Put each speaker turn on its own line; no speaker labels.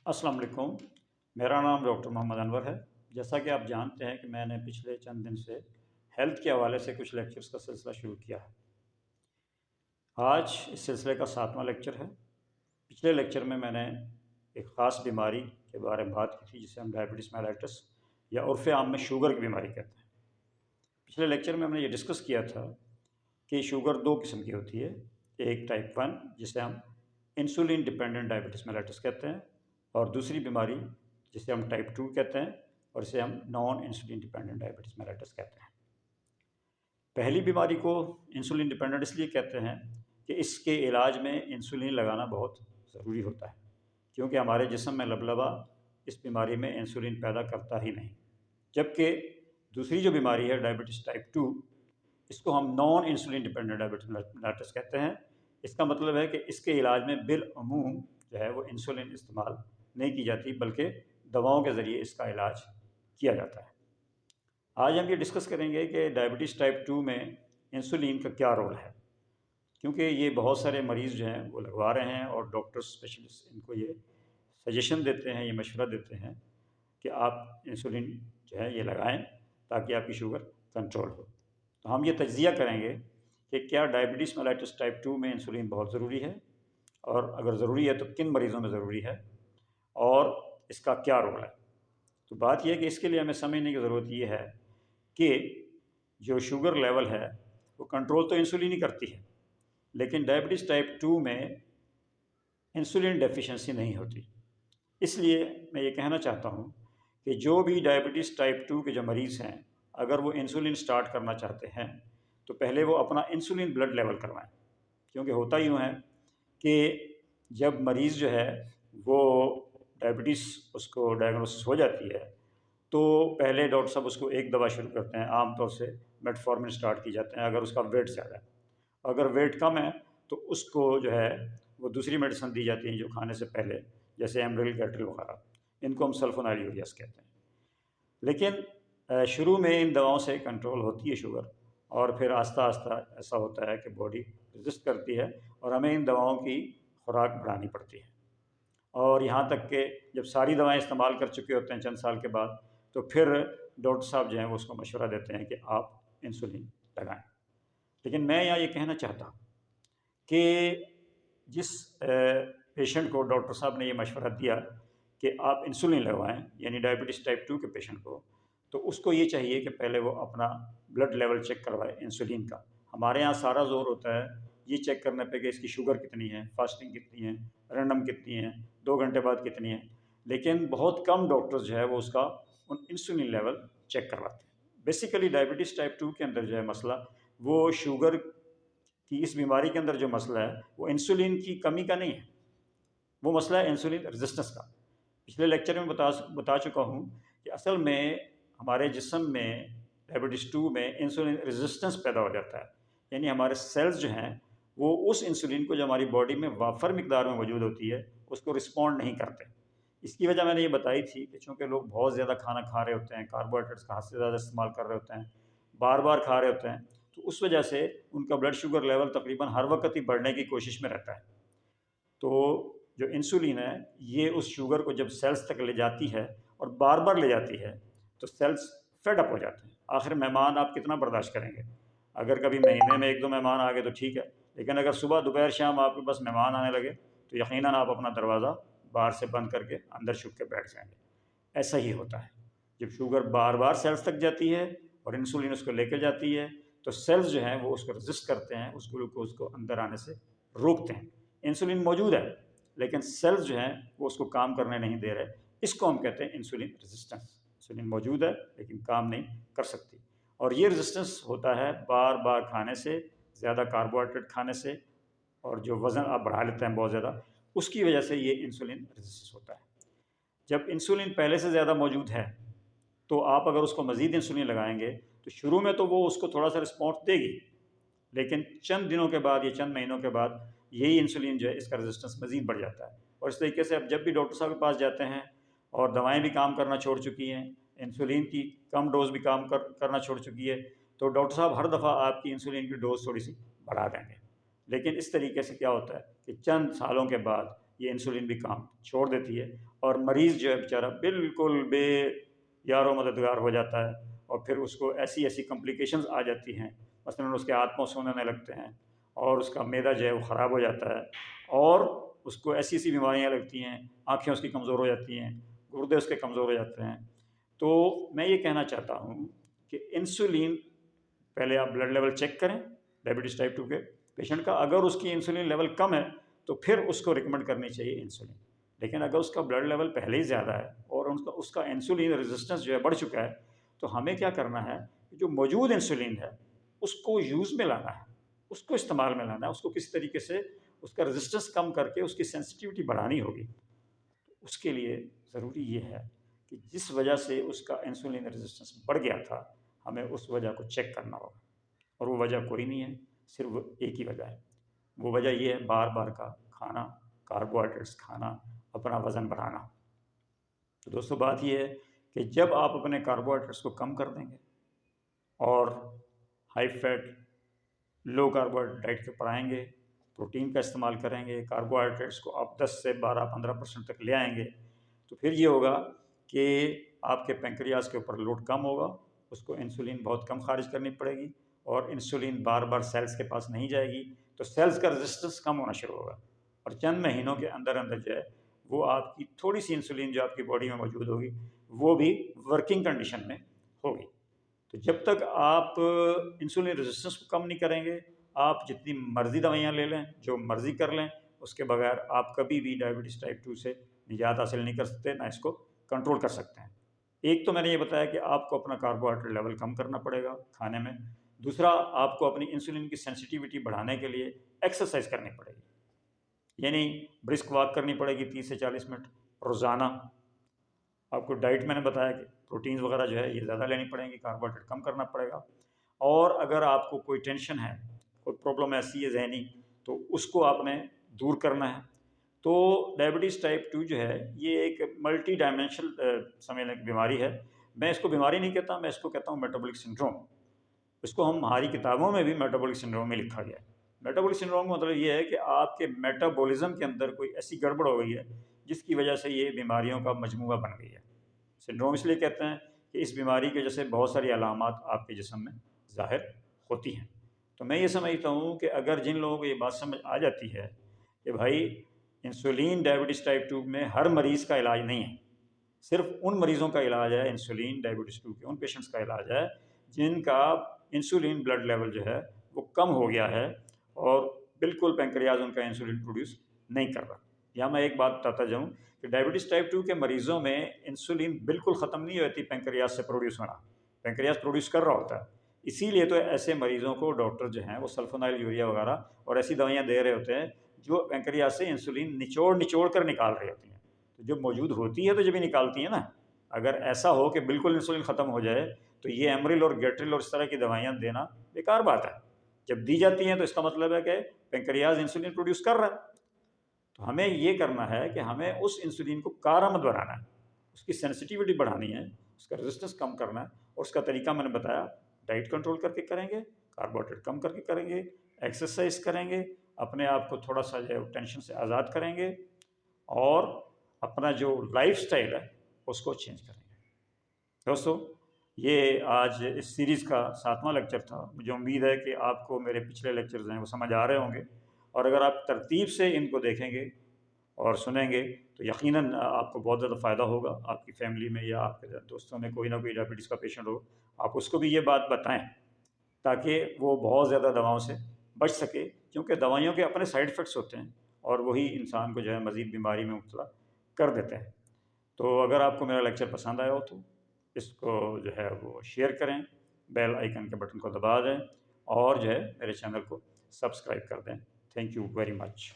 अस्सलाम वालेकुम। मेरा नाम डॉक्टर मोहम्मद अनवर है। जैसा कि आप जानते हैं कि मैंने पिछले चंद दिन से हेल्थ के हवाले से कुछ लेक्चर्स का सिलसिला शुरू किया है। आज इस सिलसिले का 7वां लेक्चर है। पिछले लेक्चर में मैंने एक ख़ास बीमारी के बारे में बात की थी जिसे हम डायबिटीज़ मेलाइटस या उर्फ़ आम में शुगर की बीमारी कहते हैं। पिछले लेक्चर में हमने ये डिस्कस किया था कि शुगर 2 किस्म की होती है। एक टाइप 1 जिसे हम इंसुलिन डिपेंडेंट डायबिटीज़ मेलाइटस कहते हैं और दूसरी बीमारी जिसे हम टाइप 2 कहते हैं और इसे हम non insulin dependent diabetes mellitus कहते हैं। पहली बीमारी को इंसुलिन डिपेंडेंट इसलिए कहते हैं कि इसके इलाज में इंसुलिन लगाना बहुत ज़रूरी होता है, क्योंकि हमारे जिस्म में लबलबा इस बीमारी में इंसुलिन पैदा करता ही नहीं। जबकि दूसरी जो बीमारी है डायबिटीज़ टाइप 2, इसको हम non insulin dependent diabetes mellitus कहते हैं। इसका मतलब है कि इसके इलाज में बिलअमूम जो है वो इंसुलिन इस्तेमाल नहीं की जाती, बल्कि दवाओं के ज़रिए इसका इलाज किया जाता है। आज हम ये डिस्कस करेंगे कि डायबिटीज़ टाइप 2 में इंसुलिन का क्या रोल है, क्योंकि ये बहुत सारे मरीज़ जो हैं वो लगवा रहे हैं और डॉक्टर स्पेशलिस्ट इनको ये सजेशन देते हैं, ये मशवरा देते हैं कि आप इंसुलिन जो है ये लगाएं ताकि आपकी शुगर कंट्रोल हो। तो हम ये तज्ज़िया करेंगे कि क्या डायबिटीज़ मेलाइटस टाइप 2 में इंसुलिन बहुत ज़रूरी है, और अगर ज़रूरी है तो किन मरीज़ों में ज़रूरी है और इसका क्या रोल है। तो बात यह है कि इसके लिए हमें समझने की ज़रूरत ये है कि जो शुगर लेवल है वो कंट्रोल तो इंसुलिन ही करती है, लेकिन डायबिटीज़ टाइप 2 में इंसुलिन डेफिशिएंसी नहीं होती। इसलिए मैं ये कहना चाहता हूँ कि जो भी डायबिटीज़ टाइप 2 के जो मरीज़ हैं, अगर वो इंसुलिन स्टार्ट करना चाहते हैं तो पहले वो अपना इंसुलिन ब्लड लेवल करवाएं। क्योंकि होता यूँ है कि जब मरीज़ जो है वो डायबिटीज़ उसको डायग्नोसिस हो जाती है तो पहले डॉक्टर साहब उसको एक दवा शुरू करते हैं। आम तौर से मेटफॉर्मिन स्टार्ट की जाते हैं अगर उसका वेट ज़्यादा है। अगर वेट कम है तो उसको जो है वो दूसरी मेडिसिन दी जाती है जो खाने से पहले, जैसे एमरिल, गैट्रिल वगैरह। इनको हम सल्फोनाइल यूरियास कहते हैं। लेकिन शुरू में इन दवाओं से कंट्रोल होती है शुगर, और फिर आस्ता आस्ता ऐसा होता है कि बॉडी रेजिस्ट करती है और हमें इन दवाओं की खुराक बढ़ानी पड़ती है। और यहाँ तक कि जब सारी दवाएं इस्तेमाल कर चुके होते हैं चंद साल के बाद, तो फिर डॉक्टर साहब जो हैं वो उसको मशवरा देते हैं कि आप इंसुलिन लगाएं। लेकिन मैं यहाँ ये कहना चाहता हूँ कि जिस पेशेंट को डॉक्टर साहब ने ये मशवरा दिया कि आप इंसुलिन लगवाएं, यानी डायबिटीज़ टाइप 2 के पेशेंट को, तो उसको ये चाहिए कि पहले वो अपना ब्लड लेवल चेक करवाए इंसुलिन का। हमारे यहाँ सारा ज़ोर होता है ये चेक करने पे कि इसकी शुगर कितनी है, फास्टिंग कितनी है, रैंडम कितनी है, 2 घंटे बाद कितनी है। लेकिन बहुत कम डॉक्टर्स जो है वो उसका इंसुलिन लेवल चेक करवाते हैं। बेसिकली डायबिटीज़ टाइप 2 के अंदर जो है मसला, वो शुगर की इस बीमारी के अंदर जो मसला है वो इंसुलिन की कमी का नहीं है, वो मसला है इंसुलिन रेजिस्टेंस का। पिछले लेक्चर में बता चुका हूँ कि असल में हमारे जिस्म में डायबिटीज़ 2 में इंसुलिन रेजिस्टेंस पैदा हो जाता है, यानी हमारे सेल्स जो हैं वो उस इंसुलिन को जो हमारी बॉडी में वाफर मिकदार में मौजूद होती है उसको रिस्पॉन्ड नहीं करते। इसकी वजह मैंने ये बताई थी कि चूँकि लोग बहुत ज़्यादा खाना खा रहे होते हैं, कार्बोहाइड्रेट्स का हद से ज़्यादा इस्तेमाल कर रहे होते हैं, बार बार खा रहे होते हैं, तो उस वजह से उनका ब्लड शुगर लेवल तकरीबन हर वक्त ही बढ़ने की कोशिश में रहता है। तो जो इंसुलिन है ये उस शुगर को जब सेल्स तक ले जाती है और बार बार ले जाती है तो सेल्स फेड अप हो जाते हैं। आखिर मेहमान आप कितना बर्दाश्त करेंगे? अगर कभी महीने में 1-2 मेहमान आ गए तो ठीक है, लेकिन अगर सुबह दोपहर शाम आपके पास मेहमान आने लगे तो यकीनन आप अपना दरवाज़ा बाहर से बंद करके अंदर छुप के बैठ जाएंगे। ऐसा ही होता है, जब शुगर बार बार सेल्स तक जाती है और इंसुलिन उसको लेकर जाती है तो सेल्स जो हैं वो उसको रजिस्ट करते हैं, उस ग्लूकोज को अंदर आने से रोकते हैं। इंसुलिन मौजूद है लेकिन सेल्स जो हैं वो उसको काम करने नहीं दे रहे। इसको हम कहते हैं इंसुलिन रेजिस्टेंस। इंसुलिन मौजूद है लेकिन काम नहीं कर सकती, और ये रेजिस्टेंस होता है बार बार खाने से, ज़्यादा कार्बोहाइड्रेट खाने से, और जो वज़न आप बढ़ा लेते हैं बहुत ज़्यादा, उसकी वजह से ये इंसुलिन रेजिस्टेंस होता है। जब इंसुलिन पहले से ज़्यादा मौजूद है तो आप अगर उसको मज़ीद इंसुलिन लगाएंगे तो शुरू में तो वो उसको थोड़ा सा रिस्पॉन्स देगी, लेकिन चंद दिनों के बाद या चंद महीनों के बाद यही इंसुलिन जो है इसका रेजिस्टेंस मज़ीद बढ़ जाता है। और इस तरीके से अब जब भी डॉक्टर साहब के पास जाते हैं और दवाएं भी काम करना छोड़ चुकी हैं, इंसुलिन की कम डोज भी करना छोड़ चुकी है, तो डॉक्टर साहब हर दफ़ा आपकी इंसुलिन की डोज थोड़ी सी बढ़ा देंगे। लेकिन इस तरीके से क्या होता है कि चंद सालों के बाद ये इंसुलिन भी काम छोड़ देती है और मरीज़ जो है बेचारा बिल्कुल यारो मददगार हो जाता है और फिर उसको ऐसी ऐसी कॉम्प्लिकेशंस आ जाती हैं, मसलन उसके हाथ पाँव सूखने लगते हैं और उसका मैदा जो है वो ख़राब हो जाता है और उसको ऐसी ऐसी बीमारियाँ लगती हैं, आँखें उसकी कमज़ोर हो जाती हैं, गुर्दे उसके कमज़ोर हो जाते हैं। तो मैं ये कहना चाहता हूँ कि इंसुलिन पहले आप ब्लड लेवल चेक करें डायबिटीज़ टाइप 2 के पेशेंट का। अगर उसकी इंसुलिन लेवल कम है तो फिर उसको रिकमेंड करनी चाहिए इंसुलिन। लेकिन अगर उसका ब्लड लेवल पहले ही ज़्यादा है और उसका इंसुलिन रेजिस्टेंस जो है बढ़ चुका है, तो हमें क्या करना है, जो मौजूद इंसुलिन है उसको यूज़ में लाना है, उसको इस्तेमाल में लाना है, उसको किसी तरीके से उसका रेजिस्टेंस कम करके उसकी सेंसिटिविटी बढ़ानी होगी। उसके लिए ज़रूरी ये है कि जिस वजह से उसका इंसुलिन रेजिस्टेंस बढ़ गया था, हमें उस वजह को चेक करना होगा और वो वजह कोई नहीं है, सिर्फ एक ही वजह है। वो वजह ये है बार-बार का खाना, कार्बोहाइड्रेट्स खाना, अपना वज़न बढ़ाना। तो दोस्तों बात ये है कि जब आप अपने कार्बोहाइड्रेट्स को कम कर देंगे और हाई फैट, लो कार्बोहाइड्रेट डाइट के ऊपर आएँगे, प्रोटीन का इस्तेमाल करेंगे, कार्बोहाइड्रेट्स को आप 10 से 12-15% तक ले आएँगे, तो फिर ये होगा कि आपके पैंक्रियाज़ के ऊपर लोड कम होगा, उसको इंसुलिन बहुत कम ख़ारिज करनी पड़ेगी और इंसुलिन बार-बार सेल्स के पास नहीं जाएगी, तो सेल्स का रेजिस्टेंस कम होना शुरू होगा और चंद महीनों के अंदर-अंदर जो है, वो आपकी थोड़ी-सी इंसुलिन जो आपकी बॉडी में मौजूद होगी, वो भी वर्किंग कंडीशन में होगी। तो जब तक आप इंसुलिन रेजिस्टेंस को कम नहीं करेंगे, आप जितनी मर्ज़ी दवाइयाँ ले लें, जो मर्ज़ी कर लें, उसके बगैर आप कभी भी डायबिटीज़ टाइप 2 से निजात हासिल नहीं कर सकते, ना इसको कंट्रोल कर सकते हैं। एक तो मैंने ये बताया कि आपको अपना कार्बोहाइड्रेट लेवल कम करना पड़ेगा खाने में। दूसरा, आपको अपनी इंसुलिन की सेंसिटिविटी बढ़ाने के लिए एक्सरसाइज़ करनी पड़ेगी। यानी ब्रिस्क वॉक करनी पड़ेगी 30 से 40 मिनट रोज़ाना। आपको डाइट मैंने बताया कि प्रोटीन्स वगैरह जो है ये ज़्यादा लेनी पड़ेंगी, कार्बोहाइड्रेट कम करना पड़ेगा। और अगर आपको कोई टेंशन है, कोई प्रॉब्लम ऐसी है ज़हनी, तो उसको आपने दूर करना है। तो डायबिटीज़ टाइप 2 जो है ये एक मल्टी डायमेंशनल समझ लें बीमारी है। मैं इसको बीमारी नहीं कहता, मैं इसको कहता हूँ मेटाबॉलिक सिंड्रोम। इसको हम हमारी किताबों में भी मेटाबॉलिक सिंड्रोम में लिखा गया है। मेटाबॉलिक सिंड्रोम का मतलब ये है कि आपके मेटाबॉलिज्म के अंदर कोई ऐसी गड़बड़ हो गई है जिसकी वजह से ये बीमारियों का मजमूआ बन गई है। सिंड्रोम इसलिए कहते हैं कि इस बीमारी की वजह से बहुत सारी अलामात आपके जिस्म में ज़ाहिर होती हैं। तो मैं ये समझता हूँ कि अगर जिन लोगों को ये बात समझ आ जाती है कि भाई इंसुलिन डायबिटीज़ टाइप 2 में हर मरीज़ का इलाज नहीं है, सिर्फ उन मरीज़ों का इलाज है इंसुलिन डायबिटीज़ 2 के, उन पेशेंट्स का इलाज है जिनका इंसुलिन ब्लड लेवल जो है वो कम हो गया है और बिल्कुल पैंक्रियाज उनका इंसुलिन प्रोड्यूस नहीं कर रहा। यहाँ मैं एक बात बताता जाऊँ कि डायबिटीज़ टाइप 2 के मरीज़ों में इंसुलिन बिल्कुल ख़त्म नहीं होती पैंक्रियाज से प्रोड्यूस होना, पैंक्रियाज प्रोड्यूस कर रहा होता है। इसीलिए तो ऐसे मरीज़ों को डॉक्टर जो हैं वो सल्फोनाइल यूरिया वगैरह और ऐसी दवाइयाँ दे रहे होते हैं जो पैंक्रियाज से इंसुलिन निचोड़ कर निकाल रही होती हैं। तो जब मौजूद होती है तो जब ही निकालती है ना। अगर ऐसा हो कि बिल्कुल इंसुलिन ख़त्म हो जाए तो ये एमरिल और गेट्रिल और इस तरह की दवाइयाँ देना बेकार बात है। जब दी जाती हैं तो इसका मतलब है कि पैंक्रियाज इंसुलिन प्रोड्यूस कर रहा है। तो हमें ये करना है कि हमें उस इंसुलिन को कारआमद बनाना है, उसकी सेंसिटिविटी बढ़ानी है, उसका रेजिस्टेंस कम करना है और उसका तरीका मैंने बताया, डाइट कंट्रोल करके करेंगे, कार्बोहाइड्रेट कम करके करेंगे, एक्सरसाइज करेंगे, अपने आप को थोड़ा सा जो है टेंशन से आज़ाद करेंगे और अपना जो लाइफस्टाइल है उसको चेंज करेंगे। दोस्तों, ये आज इस सीरीज़ का 7वां लेक्चर था। मुझे उम्मीद है कि आपको मेरे पिछले लेक्चर्स हैं वो समझ आ रहे होंगे और अगर आप तरतीब से इनको देखेंगे और सुनेंगे तो यकीनन आपको बहुत ज़्यादा फ़ायदा होगा। आपकी फ़ैमिली में या आपके दोस्तों में कोई ना कोई डायबिटीज़ का पेशेंट हो, आप उसको भी ये बात बताएँ ताकि वो बहुत ज़्यादा दवाओं से बच सके, क्योंकि दवाइयों के अपने साइड इफ़ेक्ट्स होते हैं और वही इंसान को जो है मज़ीद बीमारी में मुब्तला कर देते हैं। तो अगर आपको मेरा लेक्चर पसंद आया हो तो इसको जो है वो शेयर करें, बेल आइकन के बटन को दबा दें और जो है मेरे चैनल को सब्सक्राइब कर दें। Thank you very much.